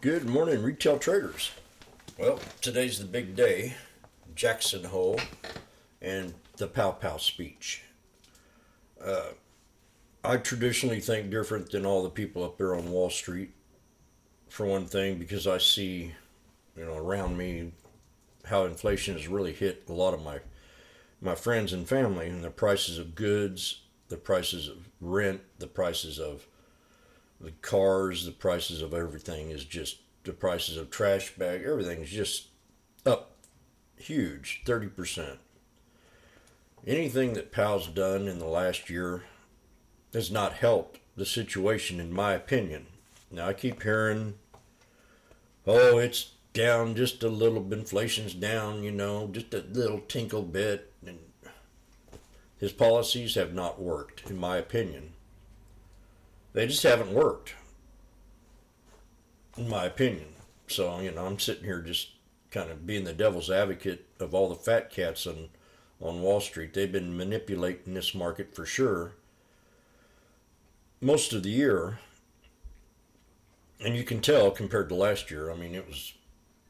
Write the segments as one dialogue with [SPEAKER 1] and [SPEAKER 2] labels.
[SPEAKER 1] Good morning, retail traders. Well, today's the big day. Jackson Hole and the Pow Pow speech. I traditionally think different than all the people up there on Wall Street. For one thing, because I see, around me how inflation has really hit a lot of my friends and family, and the prices of goods, the prices of rent, the prices of the cars, the prices of everything is just, the prices of trash bag, everything is just up huge, 30%. Anything that Powell's done in the last year has not helped the situation, in my opinion. Now, I keep hearing, oh, it's down just a little bit, inflation's down, just a little tinkle bit. And his policies have not worked, in my opinion. They just haven't worked, in my opinion. So, I'm sitting here just kind of being the devil's advocate of all the fat cats on Wall Street. They've been manipulating this market for sure most of the year. And you can tell compared to last year. I mean,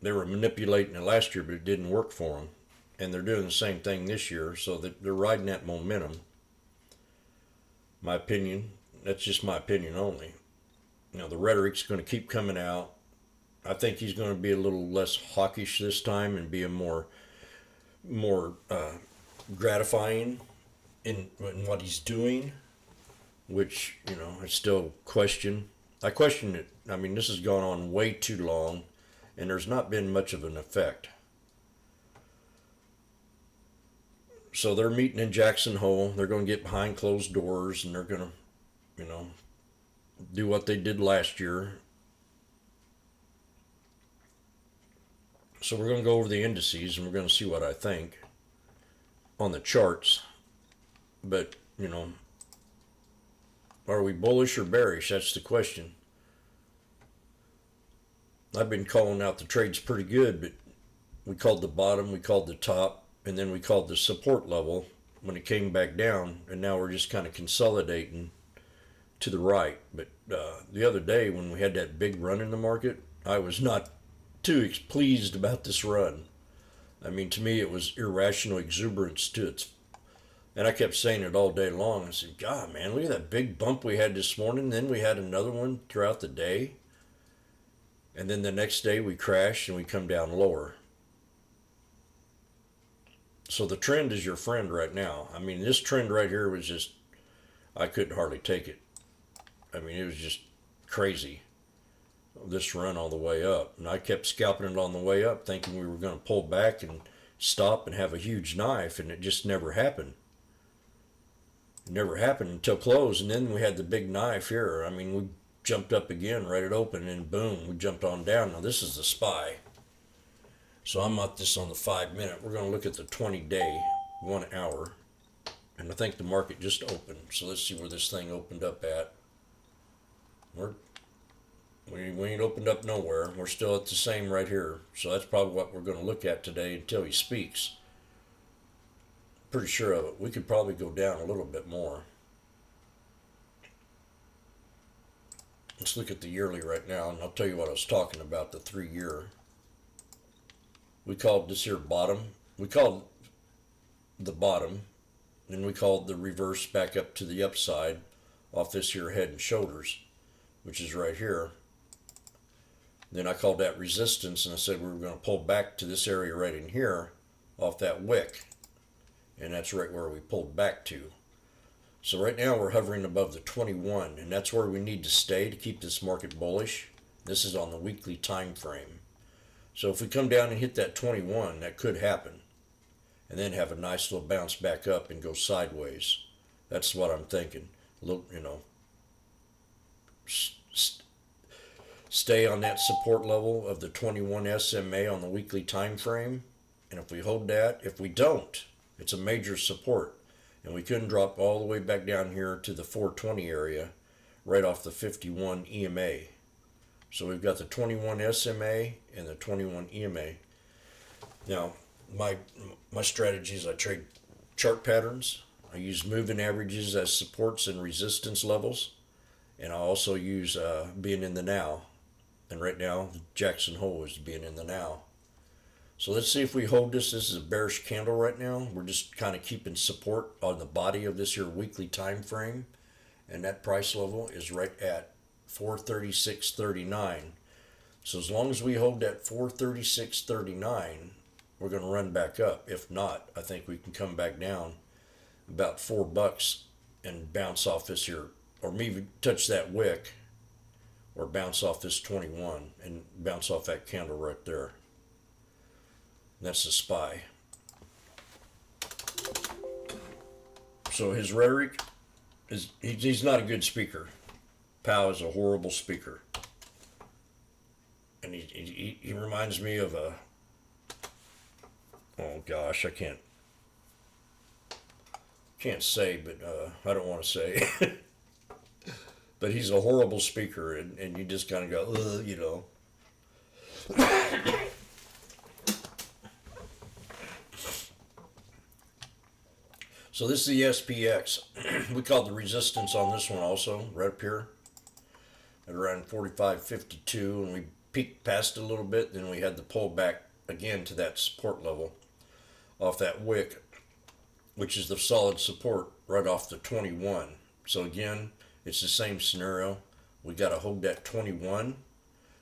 [SPEAKER 1] they were manipulating it last year, but it didn't work for them. And they're doing the same thing this year, so that they're riding that momentum. My opinion. That's just my opinion only. The rhetoric's going to keep coming out. I think he's going to be a little less hawkish this time and be a more gratifying in what he's doing, which, I still question. I question it. I mean, this has gone on way too long, and there's not been much of an effect. So they're meeting in Jackson Hole. They're going to get behind closed doors, and they're going to, do what they did last year. So we're going to go over the indices, and we're going to see what I think on the charts. But, are we bullish or bearish? That's the question. I've been calling out the trades pretty good, but we called the bottom, we called the top, and then we called the support level when it came back down, and now we're just kind of consolidating to the right. But the other day when we had that big run in the market, I was not too pleased about this run. I mean, to me, it was irrational exuberance to it. And I kept saying it all day long. I said, God, man, look at that big bump we had this morning. Then we had another one throughout the day. And then the next day we crash and we come down lower. So the trend is your friend right now. I mean, this trend right here was just, I couldn't hardly take it. I mean, it was just crazy, this run all the way up. And I kept scalping it on the way up, thinking we were going to pull back and stop and have a huge knife, and it just never happened. It never happened until close, and then we had the big knife here. I mean, we jumped up again right at open, and boom, we jumped on down. Now, this is the SPY. So I'm at this on the 5-minute. We're going to look at the 20-day, 1 hour. And I think the market just opened. So let's see where this thing opened up at. We ain't opened up nowhere. We're still at the same right here. So that's probably what we're going to look at today until he speaks. Pretty sure of it. We could probably go down a little bit more. Let's look at the yearly right now, and I'll tell you what I was talking about, the 3-year. We called this here bottom. We called the bottom, and we called the reverse back up to the upside off this here head and shoulders, which is right here. Then I called that resistance, and I said we were going to pull back to this area right in here off that wick. And that's right where we pulled back to. So right now we're hovering above the 21, and that's where we need to stay to keep this market bullish. This is on the weekly time frame. So if we come down and hit that 21, that could happen. And then have a nice little bounce back up and go sideways. That's what I'm thinking. Look, stay on that support level of the 21 SMA on the weekly time frame. And if we hold that, if we don't, it's a major support. And we couldn't drop all the way back down here to the 420 area right off the 51 EMA. So we've got the 21 SMA and the 21 EMA. Now, my strategy is I trade chart patterns. I use moving averages as supports and resistance levels. And I also use being in the now. And right now, the Jackson Hole is being in the now. So let's see if we hold this. This is a bearish candle right now. We're just kind of keeping support on the body of this here weekly time frame. And that price level is right at 436.39. So as long as we hold that 436.39, we're going to run back up. If not, I think we can come back down about $4 and bounce off this here, or maybe touch that wick, or bounce off this 21 and bounce off that candle right there. That's the SPY. So his rhetoric is, he's not a good speaker. Powell is a horrible speaker. And he reminds me of a, oh gosh, I can't say, but I don't want to say. But he's a horrible speaker, and you just kind of go, you know. So this is the SPX. We called the resistance on this one also, right up here at around 45.52, and we peaked past it a little bit. Then we had the pull back again to that support level off that wick, which is the solid support right off the 21. So again, it's the same scenario. We got to hold that 21,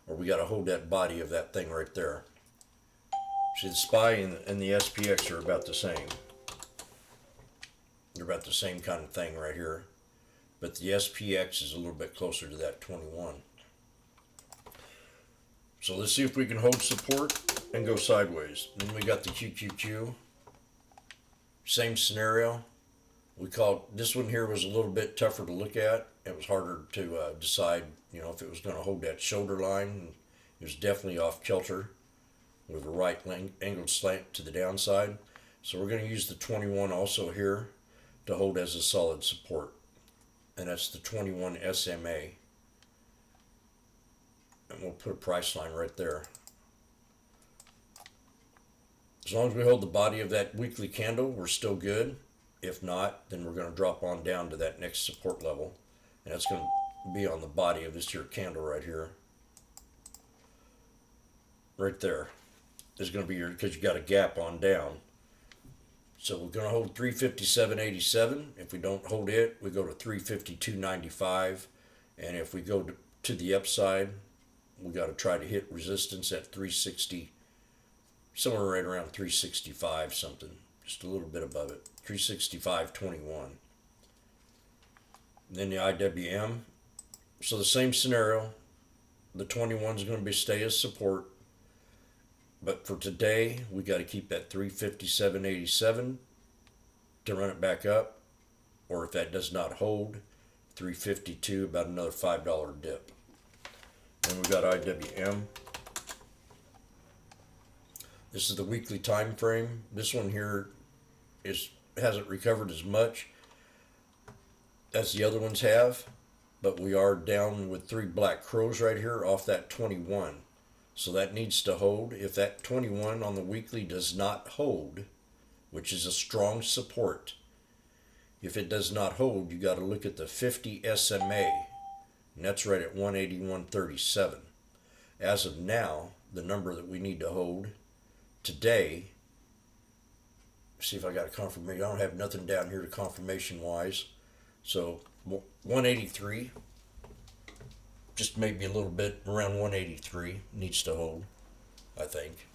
[SPEAKER 1] or we got to hold that body of that thing right there. See, the SPY and the SPX are about the same. They're about the same kind of thing right here. But the SPX is a little bit closer to that 21. So let's see if we can hold support and go sideways. Then we got the QQQ. Same scenario. We called, this one here was a little bit tougher to look at. It was harder to decide, you know, if it was going to hold that shoulder line. It was definitely off kilter with a right angled slant to the downside. So we're going to use the 21 also here to hold as a solid support. And that's the 21 SMA. And we'll put a price line right there. As long as we hold the body of that weekly candle, we're still good. If not, then we're going to drop on down to that next support level. And that's going to be on the body of this here candle right here. Right there is going to be your, because you got a gap on down. So we're going to hold 357.87. If we don't hold it, we go to 352.95. And if we go to the upside, we got to try to hit resistance at 360, somewhere right around 365 something, just a little bit above it, 365.21. Then the IWM. So the same scenario. The 21 is going to stay as support. But for today, we got to keep that 357.87 to run it back up. Or if that does not hold, 352, about another $5 dip. Then we got IWM. This is the weekly time frame. This one here hasn't recovered as much as the other ones have, but we are down with 3 black crows right here off that 21. So that needs to hold. If that 21 on the weekly does not hold, which is a strong support, if it does not hold, you got to look at the 50 SMA, and that's right at 181.37. As of now, the number that we need to hold today, see if I got a confirmation. I don't have nothing down here to confirmation wise. So 183, just maybe a little bit around 183 needs to hold, I think.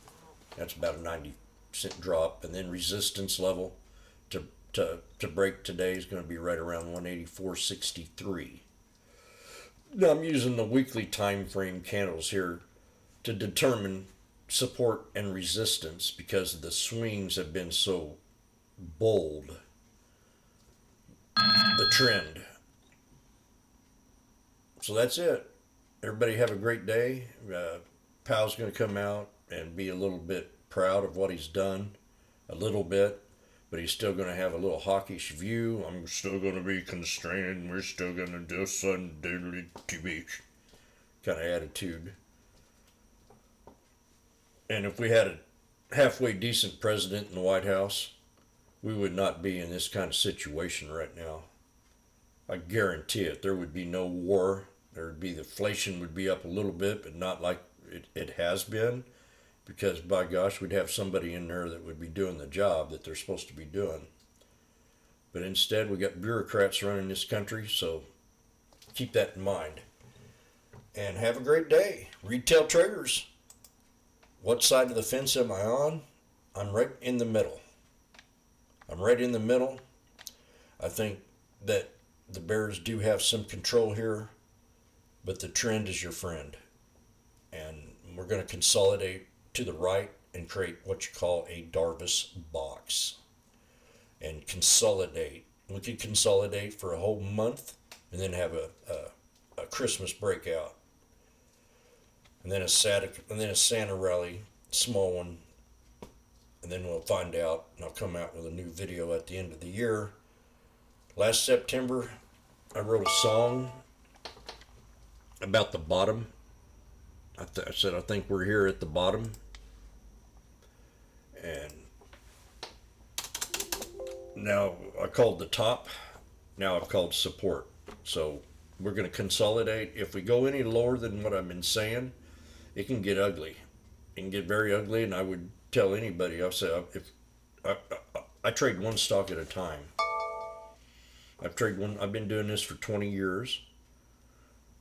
[SPEAKER 1] That's about a 90% drop. And then resistance level to break today is going to be right around 184.63. Now I'm using the weekly time frame candles here to determine support and resistance because the swings have been so bold. The trend. So that's it. Everybody have a great day. Powell's going to come out and be a little bit proud of what he's done, a little bit, but he's still going to have a little hawkish view. I'm still going to be constrained. We're still going to do some doodly beach kind of attitude. And if we had a halfway decent president in the White House, we would not be in this kind of situation right now. I guarantee it. There would be no war. There'd be the inflation would be up a little bit, but not like it has been, because by gosh, we'd have somebody in there that would be doing the job that they're supposed to be doing. But instead, we got bureaucrats running this country, so keep that in mind. And have a great day. Retail traders, what side of the fence am I on? I'm right in the middle. I'm right in the middle. I think that the bears do have some control here, but the trend is your friend. And we're going to consolidate to the right and create what you call a Darvis box. And consolidate. We could consolidate for a whole month and then have a Christmas breakout. And then a Santa rally, small one. And then we'll find out, and I'll come out with a new video at the end of the year. Last September, I wrote a song about the bottom. I said, I think we're here at the bottom. And now I called the top. Now I've called support. So we're going to consolidate. If we go any lower than what I've been saying, it can get ugly. It can get very ugly, and I would tell anybody, I'll say, if I trade one stock at a time. I've been doing this for 20 years.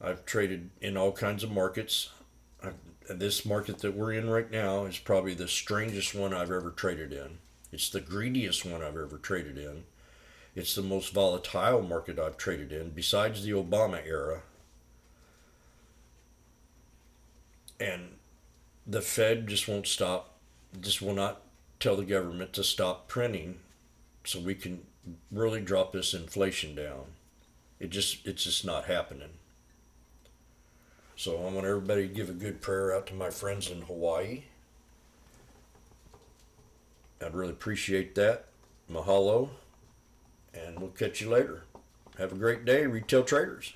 [SPEAKER 1] I've traded in all kinds of markets. This market that we're in right now is probably the strangest one I've ever traded in. It's the greediest one I've ever traded in. It's the most volatile market I've traded in, besides the Obama era. And the Fed just won't stop, just will not tell the government to stop printing so we can really drop this inflation down. It's just not happening. So I want everybody to give a good prayer out to my friends in Hawaii. I'd really appreciate that. Mahalo. And we'll catch you later. Have a great day, retail traders.